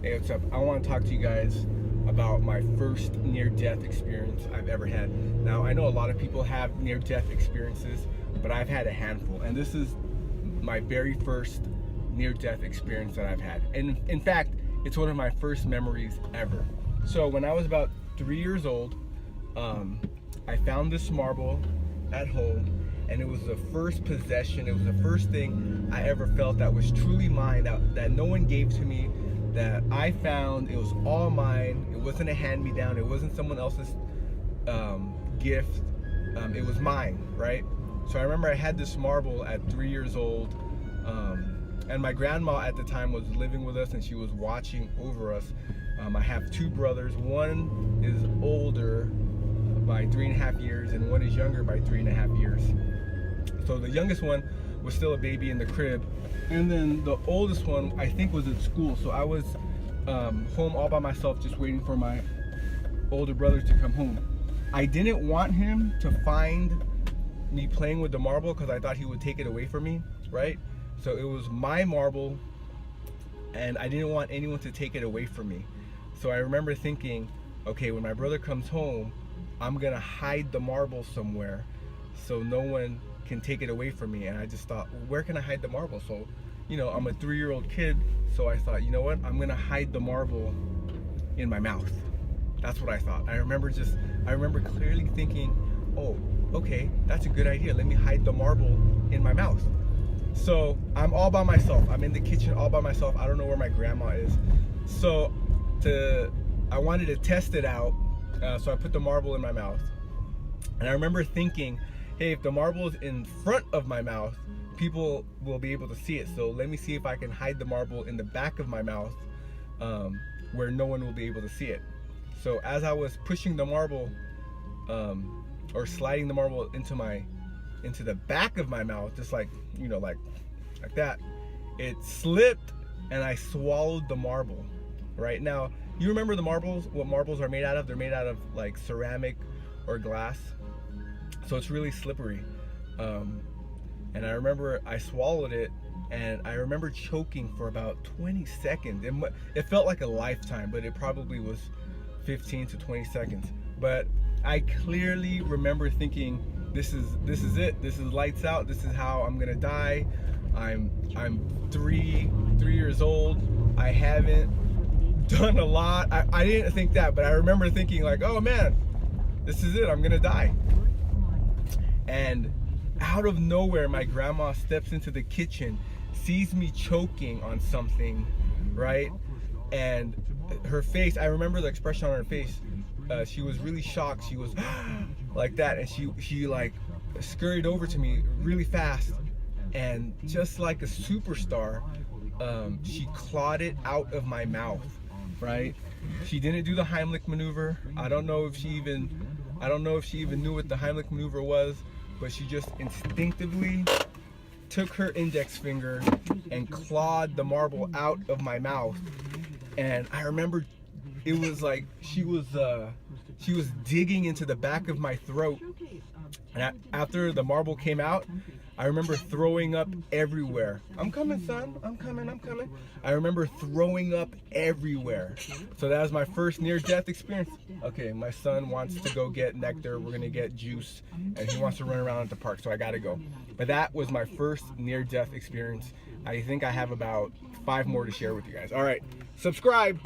Hey, what's up? I want to talk to you guys about my first near-death experience I've ever had. Now, I know a lot of people have near-death experiences, but I've had a handful, and this is my very first near-death experience that I've had. And in fact, it's one of my first memories ever. So when I was about 3 years old, I found this marble at home, and it was the first possession, it was the first thing I ever felt that was truly mine, that no one gave to me, that I found. It was all mine. It wasn't a hand-me-down, it wasn't someone else's gift, it was mine, right? So I remember I had this marble at 3 years old, and my grandma at the time was living with us, and she was watching over us. I have two brothers. One is older by 3.5 years, and one is younger by 3.5 years. So the youngest one was still a baby in the crib, and then the oldest one I think was at school. So I was home all by myself, just waiting for my older brother to come home. I didn't want him to find me playing with the marble because I thought he would take it away from me, right? So it was my marble, and I didn't want anyone to take it away from me. So I remember thinking, okay, when my brother comes home, I'm gonna hide the marble somewhere so no one can take it away from me. And I just thought, where can I hide the marble? So, you know, I'm a 3-year-old kid, so I thought, you know what, I'm gonna hide the marble in my mouth. That's what I thought. I remember clearly thinking, oh, okay, that's a good idea. Let me hide the marble in my mouth. So I'm all by myself. I'm in the kitchen all by myself. I don't know where my grandma is. So I wanted to test it out. So I put the marble in my mouth. And I remember thinking, hey, if the marble is in front of my mouth, people will be able to see it. So let me see if I can hide the marble in the back of my mouth, where no one will be able to see it. So as I was pushing the marble, or sliding the marble into the back of my mouth, just like, you know, like that, it slipped and I swallowed the marble. Right now, you remember the marbles, what marbles are made out of? They're made out of like ceramic or glass, so it's really slippery. And I remember I swallowed it, and I remember choking for about 20 seconds. It felt like a lifetime, but it probably was 15 to 20 seconds. But I clearly remember thinking, this is it. This is lights out. This is how I'm gonna die. I'm 3 years old. I haven't done a lot. I didn't think that, but I remember thinking like, oh man, this is it. I'm gonna die. And out of nowhere, my grandma steps into the kitchen, sees me choking on something, right? And her face, I remember the expression on her face. She was really shocked. She was like that, and she like scurried over to me really fast, and just like a superstar, she clawed it out of my mouth, right? She didn't do the Heimlich maneuver. I don't know if she even knew what the Heimlich maneuver was, but she just instinctively took her index finger and clawed the marble out of my mouth. And I remember it was like she was digging into the back of my throat, and after the marble came out, I remember throwing up everywhere. I'm coming, son. I'm coming. I remember throwing up everywhere. So that was my first near-death experience. Okay, my son wants to go get nectar. We're gonna get juice, and he wants to run around at the park, so I gotta go. But that was my first near-death experience. I think I have about 5 more to share with you guys. All right, subscribe.